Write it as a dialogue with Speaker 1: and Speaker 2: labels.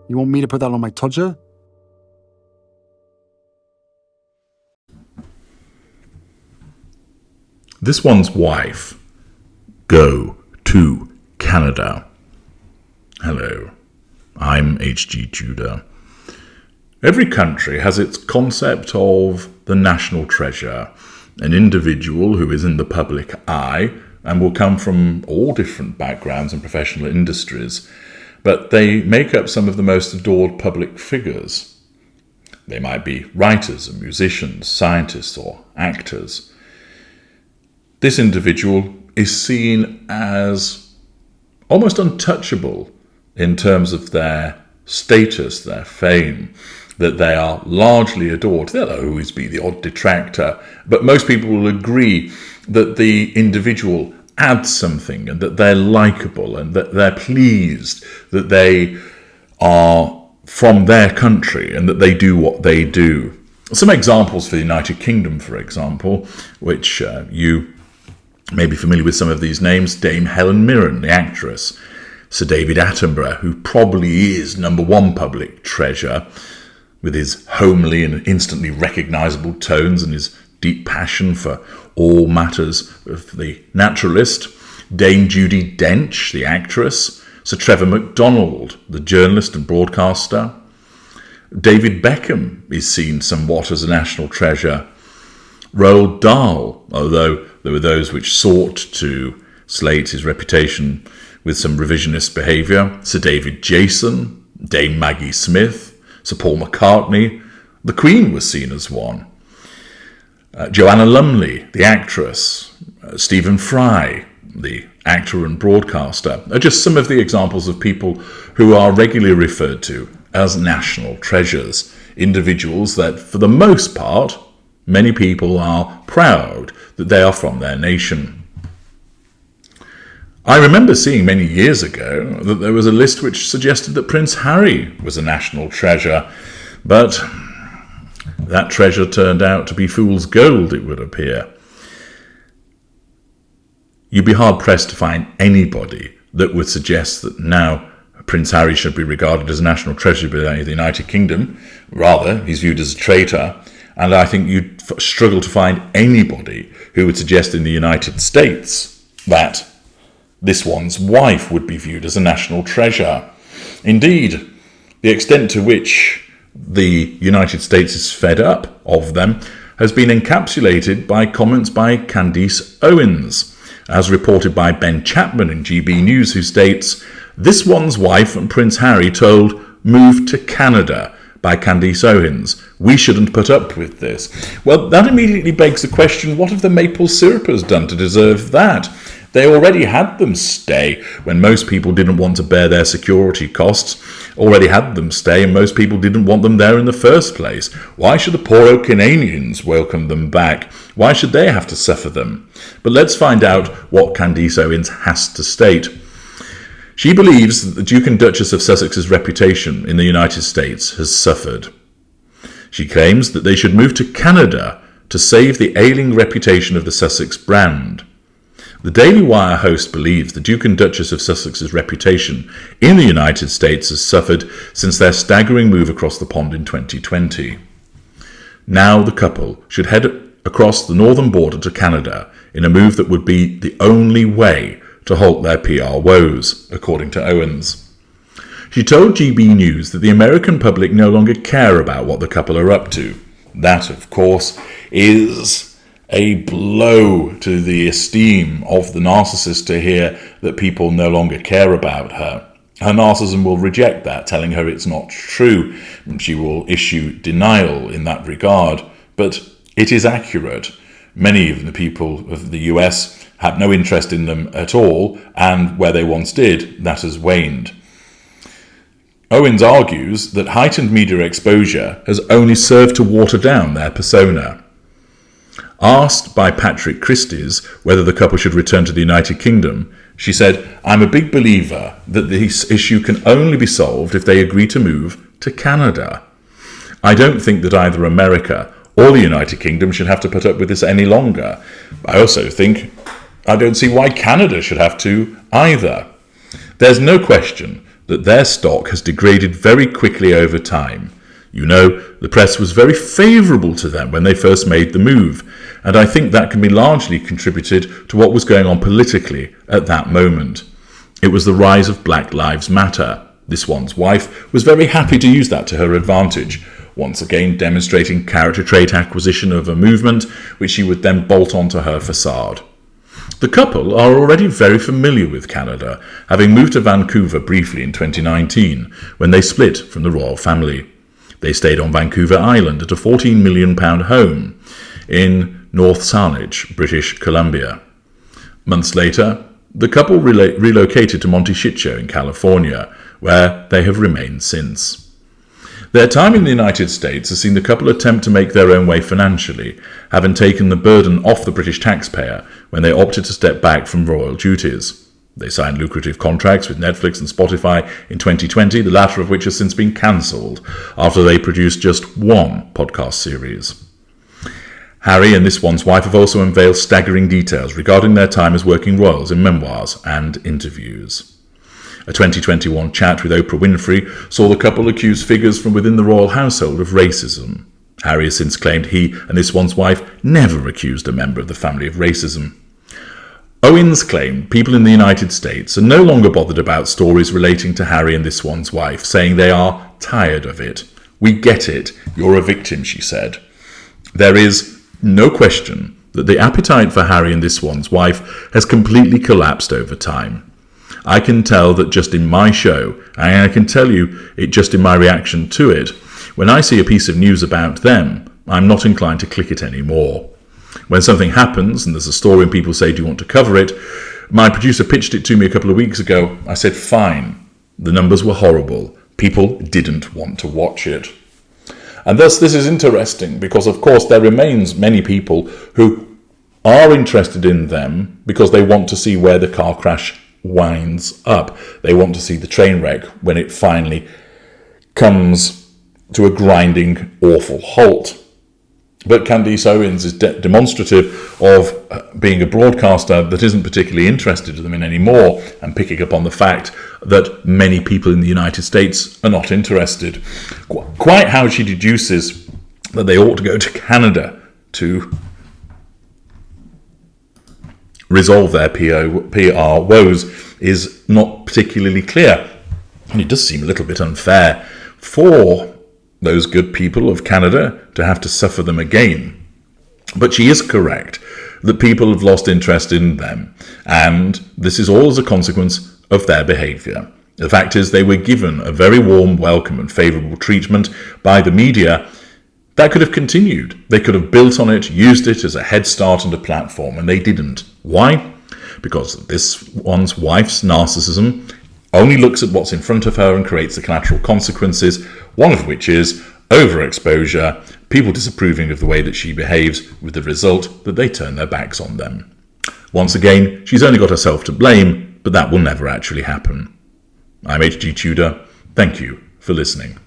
Speaker 1: You want me to put that on my todger?
Speaker 2: This one's wife. Go to Canada. Hello, I'm hgtudor. Every country has its concept of the national treasure, an individual who is in the public eye and will come from all different backgrounds and professional industries, but they make up some of the most adored public figures. They might be writers and musicians, scientists or actors. This individual is seen as almost untouchable in terms of their status, their fame, that they are largely adored. There'll always be the odd detractor, but most people will agree that the individual adds something and that they're likeable and that they're pleased that they are from their country and that they do what they do. Some examples for the United Kingdom, for example, which you may be familiar with some of these names: Dame Helen Mirren, the actress; Sir David Attenborough, who probably is #1 public treasure, with his homely and instantly recognisable tones and his deep passion for all matters of the naturalist; Dame Judi Dench, the actress; Sir Trevor MacDonald, the journalist and broadcaster. David Beckham is seen somewhat as a national treasure. Roald Dahl, although there were those which sought to slate his reputation with some revisionist behaviour. Sir David Jason, Dame Maggie Smith, Sir Paul McCartney. The Queen was seen as one. Joanna Lumley, the actress. Stephen Fry, the actor and broadcaster, are just some of the examples of people who are regularly referred to as national treasures, individuals that, for the most part, many people are proud that they are from their nation. I remember seeing many years ago that there was a list which suggested that Prince Harry was a national treasure, but that treasure turned out to be fool's gold, it would appear. You'd be hard-pressed to find anybody that would suggest that now Prince Harry should be regarded as a national treasure by the United Kingdom. Rather, he's viewed as a traitor, and I think you'd struggle to find anybody who would suggest in the United States that this one's wife would be viewed as a national treasure. Indeed, the extent to which the United States is fed up of them has been encapsulated by comments by Candace Owens, as reported by Ben Chapman in GB News, who states, "This one's wife and Prince Harry told, 'Move to Canada,' by Candace Owens. We shouldn't put up with this." Well, that immediately begs the question, what have the maple syrupers done to deserve that? They already had them stay when most people didn't want to bear their security costs, already had them stay and most people didn't want them there in the first place. Why should the poor Canadians welcome them back? Why should they have to suffer them? But let's find out what Candace Owens has to state. She believes that the Duke and Duchess of Sussex's reputation in the United States has suffered. She claims that they should move to Canada to save the ailing reputation of the Sussex brand. The Daily Wire host believes the Duke and Duchess of Sussex's reputation in the United States has suffered since their staggering move across the pond in 2020. Now the couple should head across the northern border to Canada in a move that would be the only way to halt their PR woes, according to Owens. She told GB News that the American public no longer care about what the couple are up to. That, of course, is a blow to the esteem of the narcissist to hear that people no longer care about her. Her narcissism will reject that, telling her it's not true. She will issue denial in that regard, but it is accurate. Many of the people of the US have no interest in them at all, and where they once did, that has waned. Owens argues that heightened media exposure has only served to water down their persona. Asked by Patrick Christys whether the couple should return to the United Kingdom, she said, "I'm a big believer that this issue can only be solved if they agree to move to Canada. I don't think that either America or the United Kingdom should have to put up with this any longer. I also think I don't see why Canada should have to either. There's no question that their stock has degraded very quickly over time. You know, the press was very favourable to them when they first made the move, and I think that can be largely contributed to what was going on politically at that moment. It was the rise of Black Lives Matter. This one's wife was very happy to use that to her advantage, once again demonstrating character trait acquisition of a movement which she would then bolt onto her facade. The couple are already very familiar with Canada, having moved to Vancouver briefly in 2019 when they split from the royal family. They stayed on Vancouver Island at a £14 million home in North Saanich, British Columbia. Months later, the couple relocated to Montecito in California, where they have remained since. Their time in the United States has seen the couple attempt to make their own way financially, having taken the burden off the British taxpayer when they opted to step back from royal duties. They signed lucrative contracts with Netflix and Spotify in 2020, the latter of which has since been cancelled after they produced just one podcast series. Harry and this one's wife have also unveiled staggering details regarding their time as working royals in memoirs and interviews. A 2021 chat with Oprah Winfrey saw the couple accuse figures from within the royal household of racism. Harry has since claimed he and this one's wife never accused a member of the family of racism. Owens claimed people in the United States are no longer bothered about stories relating to Harry and this one's wife, saying they are tired of it. "We get it. You're a victim," she said. There is no question that the appetite for Harry and this one's wife has completely collapsed over time. I can tell that just in my show, and I can tell you it just in my reaction to it, when I see a piece of news about them, I'm not inclined to click it anymore. When something happens and there's a story and people say, "Do you want to cover it?" My producer pitched it to me a couple of weeks ago. I said, fine. The numbers were horrible. People didn't want to watch it. And thus this is interesting because, of course, there remains many people who are interested in them because they want to see where the car crash winds up. They want to see the train wreck when it finally comes to a grinding, awful halt. But Candace Owens is demonstrative of being a broadcaster that isn't particularly interested in them anymore, and picking up on the fact that many people in the United States are not interested. Quite how she deduces that they ought to go to Canada to resolve their PR woes is not particularly clear. And it does seem a little bit unfair for those good people of Canada to have to suffer them again. But she is correct that people have lost interest in them, and this is all as a consequence of their behaviour. The fact is they were given a very warm welcome and favourable treatment by the media. That could have continued. They could have built on it, used it as a head start and a platform, and they didn't. Why? Because this one's wife's narcissism only looks at what's in front of her and creates the collateral consequences, one of which is overexposure, people disapproving of the way that she behaves, with the result that they turn their backs on them. Once again, she's only got herself to blame, but that will never actually happen. I'm HG Tudor. Thank you for listening.